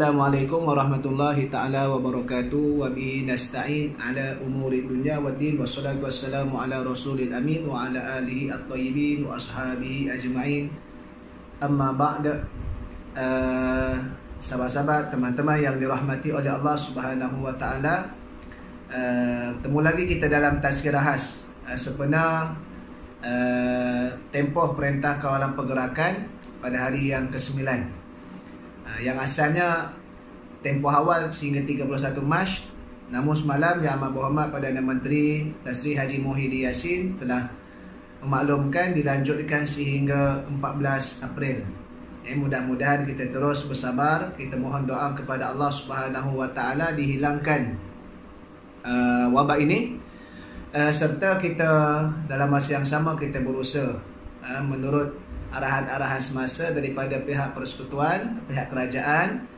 Assalamualaikum warahmatullahi ta'ala wabarakatuh. Wa bihi nasta'in ala umuri dunya wa din. Wassalatu wassalamu ala rasulil amin wa ala alihi at-tayyibin wa ashabihi ajma'in. Amma ba'da. Sahabat-sahabat, teman-teman yang dirahmati oleh Allah Subhanahu wa ta'ala, bertemu lagi kita dalam tazkirah khas sepenuh tempoh perintah kawalan pergerakan pada hari yang ke-9, yang asalnya tempoh awal sehingga 31 Mac. Namun semalam Yang Amat Berhormat Perdana Menteri Tan Sri Haji Muhyiddin Yassin telah memaklumkan dilanjutkan sehingga 14 April. Mudah-mudahan kita terus bersabar, kita mohon doa kepada Allah Subhanahu wa ta'ala dihilangkan wabak ini, serta kita dalam masa yang sama kita berusaha menurut arahan-arahan semasa daripada pihak persekutuan, pihak kerajaan,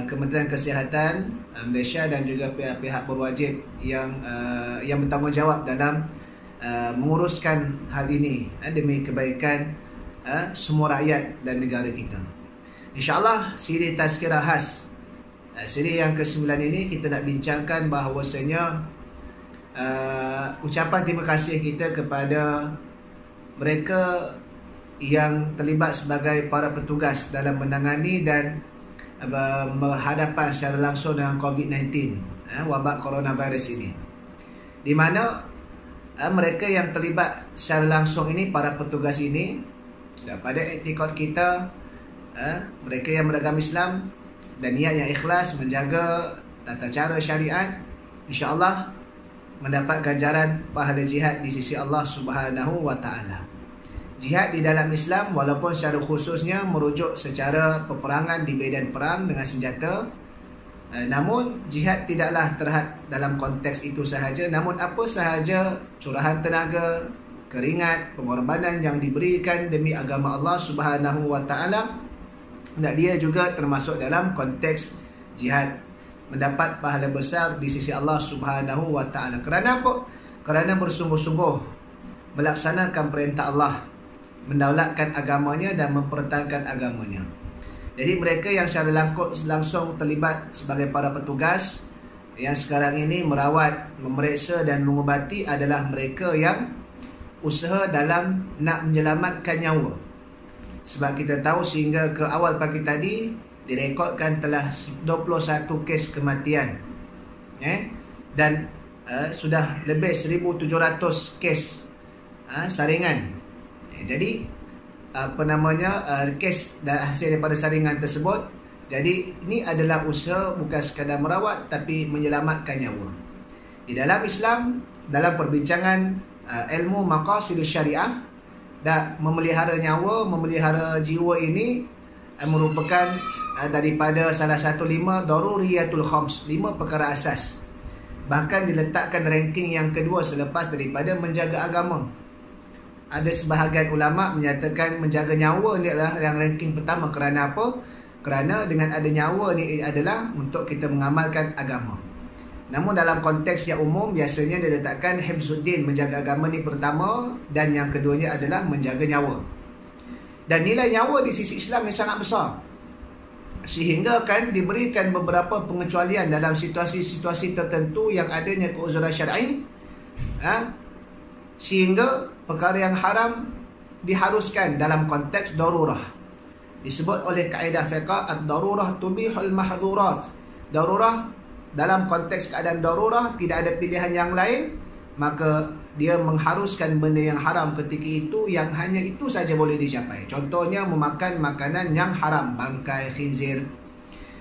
Kementerian Kesihatan Malaysia dan juga pihak-pihak berwajib yang bertanggungjawab dalam menguruskan hal ini demi kebaikan semua rakyat dan negara kita. InsyaAllah siri tazkirah khas, siri yang ke-9 ini kita nak bincangkan bahawasanya ucapan terima kasih kita kepada mereka yang terlibat sebagai para petugas dalam menangani dan berhadapan secara langsung dengan COVID-19, wabak coronavirus ini, di mana mereka yang terlibat secara langsung ini, para petugas ini, pada etikad kita, mereka yang beragama Islam dan niat yang ikhlas menjaga tata cara syariat, insya-Allah mendapat ganjaran pahala jihad di sisi Allah Subhanahu wa ta'ala. Jihad di dalam Islam walaupun secara khususnya merujuk secara peperangan di medan perang dengan senjata, namun jihad tidaklah terhad dalam konteks itu sahaja, namun apa sahaja curahan tenaga, keringat, pengorbanan yang diberikan demi agama Allah Subhanahu wa ta'ala, dan dia juga termasuk dalam konteks jihad, mendapat pahala besar di sisi Allah Subhanahu wa ta'ala. Kerana apa? Kerana bersungguh-sungguh melaksanakan perintah Allah, mendaulatkan agamanya dan mempertahankan agamanya. Jadi mereka yang secara langsung terlibat sebagai para petugas yang sekarang ini merawat, memeriksa dan mengubati adalah mereka yang usaha dalam nak menyelamatkan nyawa. Sebab kita tahu sehingga ke awal pagi tadi direkodkan telah 21 kes kematian, dan sudah lebih 1,700 kes saringan. Jadi kes dan hasil daripada saringan tersebut. Jadi ini adalah usaha bukan sekadar merawat tapi menyelamatkan nyawa. Di dalam Islam, dalam perbincangan ilmu maqasidus syariah, dan memelihara nyawa, memelihara jiwa ini merupakan daripada salah satu 5 daruriyatul khams, 5 perkara asas. Bahkan diletakkan ranking yang kedua selepas daripada menjaga agama. Ada sebahagian ulama menyatakan menjaga nyawa ni adalah yang ranking pertama. Kerana apa? Kerana dengan ada nyawa ni adalah untuk kita mengamalkan agama. Namun dalam konteks yang umum biasanya diletakkan hifzuddin, menjaga agama ni pertama, dan yang keduanya adalah menjaga nyawa. Dan nilai nyawa di sisi Islam yang sangat besar, sehingga kan diberikan beberapa pengecualian dalam situasi-situasi tertentu yang adanya keuzuran syar'i, sehingga perkara yang haram diharuskan dalam konteks darurah. Disebut oleh kaedah fiqh, ad-darurah tubihul mahdhurat. Darurah, dalam konteks keadaan darurah tidak ada pilihan yang lain, maka dia mengharuskan benda yang haram ketika itu, yang hanya itu saja boleh dicapai. Contohnya memakan makanan yang haram, bangkai khinzir.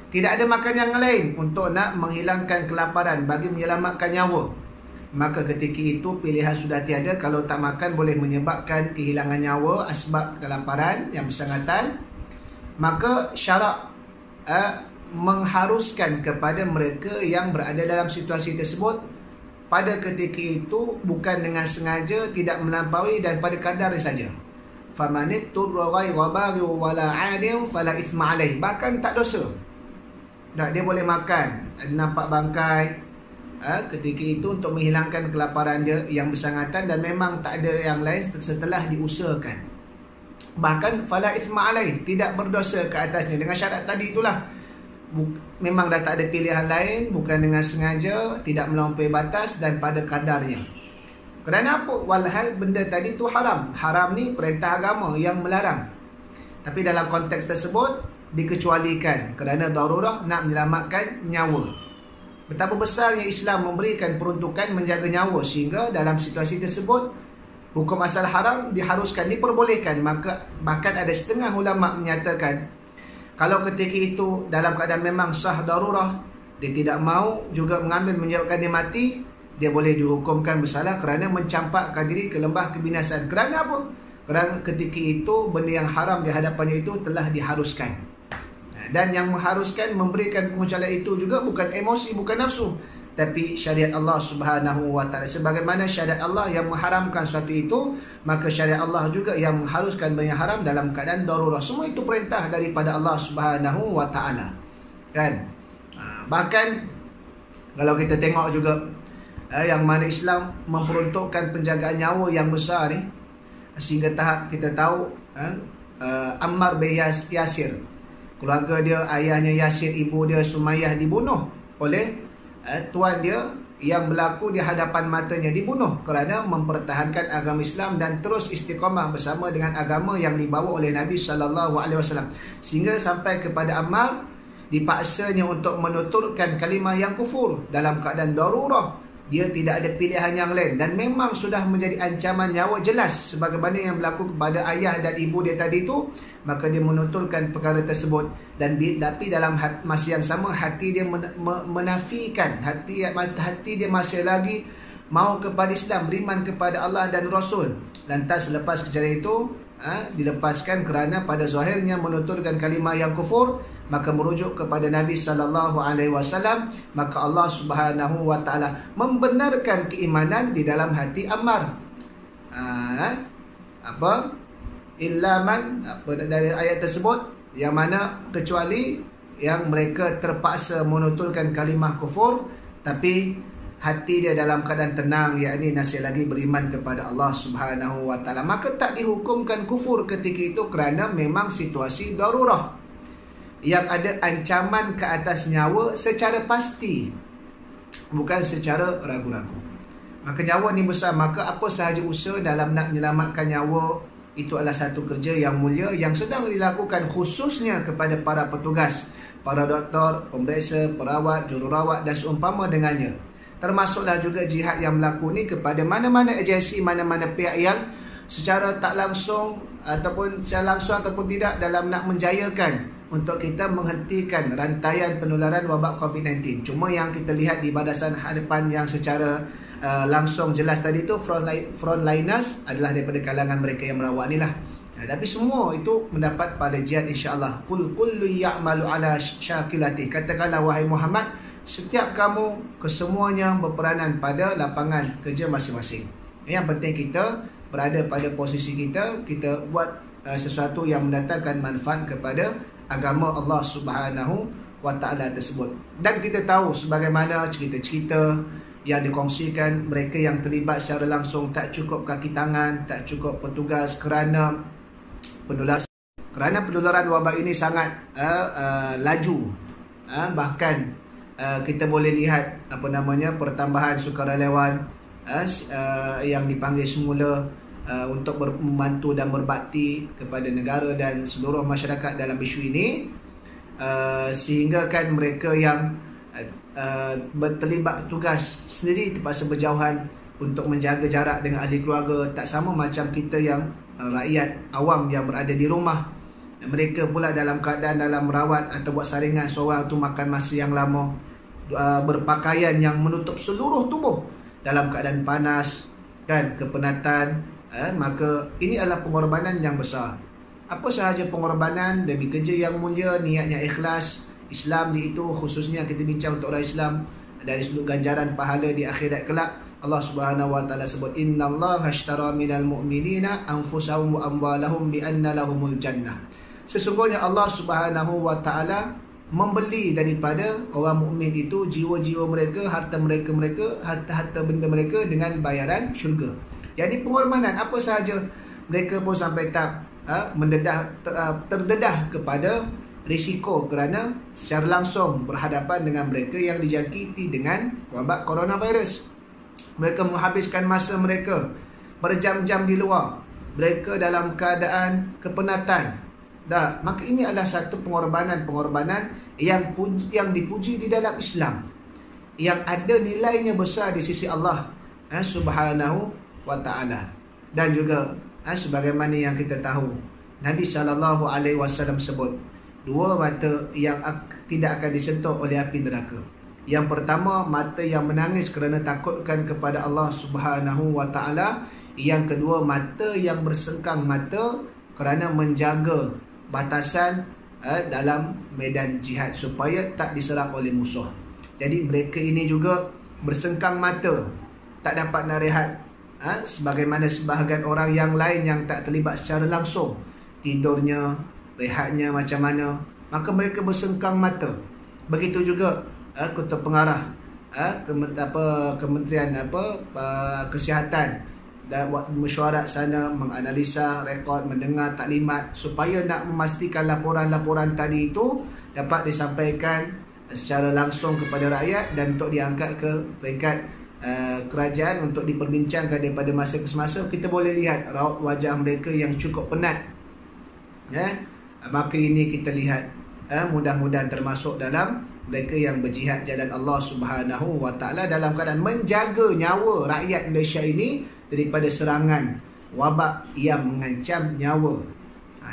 Tidak ada makan yang lain untuk nak menghilangkan kelaparan bagi menyelamatkan nyawa, maka ketika itu pilihan sudah tiada. Kalau tak makan boleh menyebabkan kehilangan nyawa, asbab kelaparan yang bersangatan, maka syarak mengharuskan kepada mereka yang berada dalam situasi tersebut pada ketika itu, bukan dengan sengaja, tidak melampaui dan pada kadar saja. Famanit turra ghayra baghi wala 'adin fala ithma alaih. Bahkan tak dosa. Dia boleh makan, nampak bangkai ketika itu untuk menghilangkan kelaparan dia yang bersangatan, dan memang tak ada yang lain setelah diusahakan. Bahkan fala ithma alaih, tidak berdosa ke atasnya, dengan syarat tadi itulah memang dah tak ada pilihan lain, bukan dengan sengaja, tidak melampaui batas dan pada kadarnya. Kerana apa? Walhal benda tadi tu haram. Haram ni perintah agama yang melarang. Tapi dalam konteks tersebut dikecualikan kerana darurah nak menyelamatkan nyawa. Betapa besarnya Islam memberikan peruntukan menjaga nyawa, sehingga dalam situasi tersebut hukum asal haram diharuskan, diperbolehkan. Maka bahkan ada setengah ulama menyatakan kalau ketika itu dalam keadaan memang sah darurah, dia tidak mahu juga mengambil menyebabkan dia mati, dia boleh dihukumkan bersalah kerana mencampakkan diri ke lembah kebinasaan. Kerana apa? Kerana ketika itu benda yang haram di hadapannya itu telah diharuskan. Dan yang mengharuskan memberikan pengecualian itu juga bukan emosi, bukan nafsu, tapi syariat Allah Subhanahu wa taala. Sebagaimana syariat Allah yang mengharamkan sesuatu itu, maka syariat Allah juga yang mengharuskan benda yang haram dalam keadaan darurah. Semua itu perintah daripada Allah Subhanahu wa taala. Kan? Bahkan kalau kita tengok juga yang mana Islam memperuntukkan penjagaan nyawa yang besar ni, sehingga tahap kita tahu Ammar bin Yasir, keluarga dia, ayahnya Yasir, ibu dia Sumayyah dibunuh oleh tuan dia yang berlaku di hadapan matanya, dibunuh kerana mempertahankan agama Islam dan terus istiqamah bersama dengan agama yang dibawa oleh Nabi SAW. Sehingga sampai kepada Ammar dipaksanya untuk menuturkan kalimah yang kufur dalam keadaan darurah. Dia tidak ada pilihan yang lain dan memang sudah menjadi ancaman nyawa jelas sebagaimana yang berlaku kepada ayah dan ibu dia tadi tu. Maka dia menuturkan perkara tersebut, dan tapi dalam masa yang sama hati dia menafikan, hati dia masih lagi mau kepada Islam, beriman kepada Allah dan Rasul. Lantas selepas kejadian itu dilepaskan kerana pada zahirnya menuturkan kalimah yang kufur, maka merujuk kepada Nabi SAW. Maka Allah Subhanahu wa taala membenarkan keimanan di dalam hati Ammar. Illa man, dari ayat tersebut, yang mana kecuali yang mereka terpaksa menuturkan kalimah kufur tapi hati dia dalam keadaan tenang, yakni masih lagi beriman kepada Allah Subhanahu wa taala, maka tak dihukumkan kufur ketika itu kerana memang situasi darurah yang ada ancaman ke atas nyawa secara pasti, bukan secara ragu-ragu. Maka nyawa ni besar, maka apa sahaja usaha dalam nak menyelamatkan nyawa itu adalah satu kerja yang mulia yang sedang dilakukan khususnya kepada para petugas, para doktor, pemeriksa, perawat, jururawat dan seumpama dengannya. Termasuklah juga jihad yang berlaku ni kepada mana-mana agensi, mana-mana pihak yang secara tak langsung ataupun secara langsung ataupun tidak dalam nak menjayakan untuk kita menghentikan rantaian penularan wabak COVID-19. Cuma yang kita lihat di barisan hadapan yang secara langsung jelas tadi tu, frontliners adalah daripada kalangan mereka yang merawat ni lah. Tapi semua itu mendapat pahala jihad insya-Allah. Kullu ya'malu ala syakilati. Katakanlah wahai Muhammad, setiap kamu kesemuanya berperanan pada lapangan kerja masing-masing. Yang penting kita berada pada posisi kita buat sesuatu yang mendatangkan manfaat kepada agama Allah Subhanahu wa taala tersebut. Dan kita tahu sebagaimana cerita-cerita yang dikongsikan, mereka yang terlibat secara langsung tak cukup kaki tangan, tak cukup petugas kerana penularan wabak ini sangat laju. Bahkan kita boleh lihat pertambahan sukarelawan yang dipanggil semula untuk membantu dan berbakti kepada negara dan seluruh masyarakat dalam isu ini, sehingga kan mereka yang terlibat tugas sendiri terpaksa berjauhan untuk menjaga jarak dengan ahli keluarga. Tak sama macam kita yang rakyat awam yang berada di rumah. Mereka pula dalam keadaan dalam merawat atau buat saringan seorang tu makan masa yang lama, berpakaian yang menutup seluruh tubuh dalam keadaan panas kan, kepenatan. Maka ini adalah pengorbanan yang besar. Apa sahaja pengorbanan demi kerja yang mulia, niatnya ikhlas. Islam di itu khususnya kita bincang untuk orang Islam, dari sudut ganjaran pahala di akhirat kelak. Allah Subhanahu wa taala sebut, innallaha ashtara minal mu'minina anfusahum wa amwalahum bi anna lahumul jannah. Sesungguhnya Allah Subhanahu wa taala membeli daripada orang mukmin itu jiwa-jiwa mereka, harta mereka, harta benda mereka dengan bayaran syurga. Jadi pengorbanan apa sahaja, mereka pun sampai tak terdedah kepada risiko kerana secara langsung berhadapan dengan mereka yang dijangkiti dengan wabak coronavirus. Mereka menghabiskan masa mereka berjam-jam di luar. Mereka dalam keadaan kepenatan. Maka ini adalah satu pengorbanan yang dipuji di dalam Islam, yang ada nilainya besar di sisi Allah Subhanahu wa ta'ala. Dan juga sebagaimana yang kita tahu, Nabi SAW sebut 2 mata yang tidak akan disentuh oleh api neraka. Yang pertama, mata yang menangis kerana takutkan kepada Allah Subhanahu wa ta'ala. Yang kedua, mata yang bersengkang mata kerana menjaga batasan dalam medan jihad supaya tak diserang oleh musuh. Jadi mereka ini juga bersengkang mata, tak dapat nak rehat, sebagaimana sebahagian orang yang lain yang tak terlibat secara langsung, tidurnya, rehatnya macam mana, maka mereka bersengkang mata. Begitu juga Kutub Pengarah Kementerian Kesihatan dan buat mesyuarat sana, menganalisa rekod, mendengar taklimat supaya nak memastikan laporan-laporan tadi itu dapat disampaikan secara langsung kepada rakyat dan untuk diangkat ke peringkat kerajaan untuk diperbincangkan daripada masa ke semasa. Kita boleh lihat raut wajah mereka yang cukup penat. Maka ini kita lihat mudah-mudahan termasuk dalam mereka yang berjihad jalan Allah Subhanahu wa ta'ala dalam keadaan menjaga nyawa rakyat Malaysia ini daripada serangan wabak yang mengancam nyawa.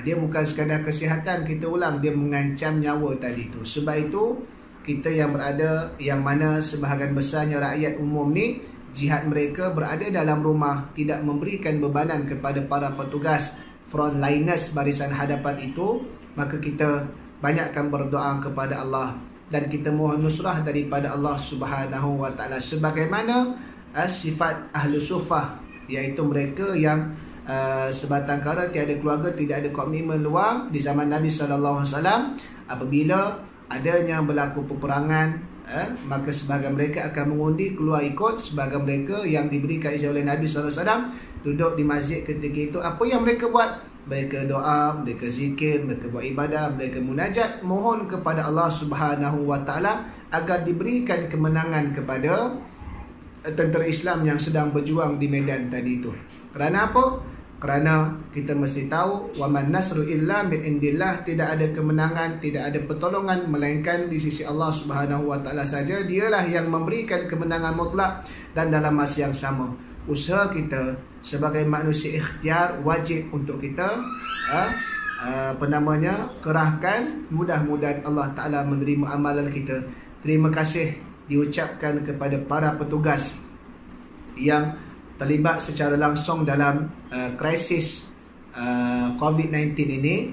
Dia bukan sekadar kesihatan, kita ulang, dia mengancam nyawa tadi tu. Sebab itu kita yang mana sebahagian besarnya rakyat umum ni, jihad mereka berada dalam rumah, tidak memberikan bebanan kepada para petugas frontliners barisan hadapan itu, maka kita banyakkan berdoa kepada Allah dan kita mohon nusrah daripada Allah Subhanahu wa ta'ala sebagaimana sifat ahlu sufah, iaitu mereka yang sebatang kara tiada keluarga, tidak ada komitmen luar di zaman Nabi SAW. Apabila adanya berlaku peperangan, maka sebahagian mereka akan mengundi keluar ikut. Sebahagian mereka yang diberikan izin oleh Nabi SAW duduk di masjid ketika itu. Apa yang mereka buat? Mereka doa, mereka zikir, mereka buat ibadah, mereka munajat, mohon kepada Allah Subhanahu wa ta'ala agar diberikan kemenangan kepada tentera Islam yang sedang berjuang di medan tadi itu. Kerana apa? Kerana kita mesti tahu waman nasru illa min indillah, tidak ada kemenangan, tidak ada pertolongan melainkan di sisi Allah Subhanahu wa ta'ala saja. Dialah yang memberikan kemenangan mutlak. Dan dalam masa yang sama, usaha kita sebagai manusia ikhtiar wajib untuk kita kerahkan. Mudah-mudahan Allah Ta'ala menerima amalan kita. Terima kasih diucapkan kepada para petugas yang terlibat secara langsung dalam krisis COVID-19 ini,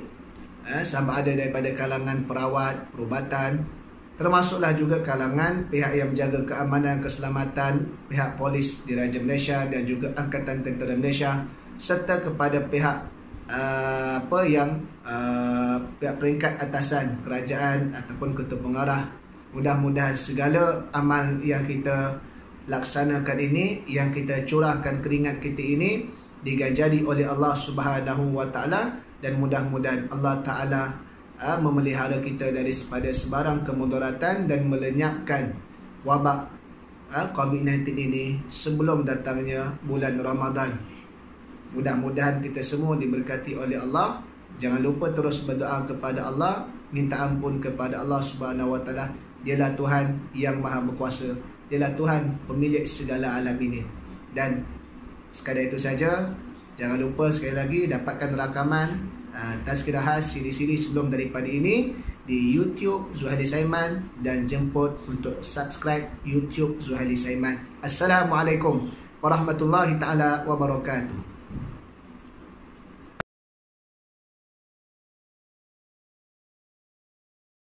sama ada daripada kalangan perawat, perubatan, termasuklah juga kalangan pihak yang menjaga keamanan, keselamatan, pihak polis Diraja Malaysia dan juga Angkatan Tentera Malaysia, serta kepada pihak pihak peringkat atasan kerajaan ataupun Ketua Pengarah. Mudah-mudahan segala amal yang kita laksanakan ini, yang kita curahkan keringat kita ini, diganjari oleh Allah Subhanahu wa ta'ala, dan mudah-mudahan Allah Ta'ala memelihara kita daripada sebarang kemudaratan dan melenyapkan wabak COVID-19 ini sebelum datangnya bulan Ramadan. Mudah-mudahan kita semua diberkati oleh Allah. Jangan lupa terus berdoa kepada Allah, minta ampun kepada Allah Subhanahu wa ta'ala. Dialah Tuhan yang Maha Berkuasa, dialah Tuhan pemilik segala alam ini. Dan sekadar itu saja. Jangan lupa sekali lagi dapatkan rakaman Tazkirah khas siri-siri sebelum daripada ini di YouTube Zuhaili Saiman, dan jemput untuk subscribe YouTube Zuhaili Saiman. Assalamualaikum warahmatullahi taala wabarakatuh.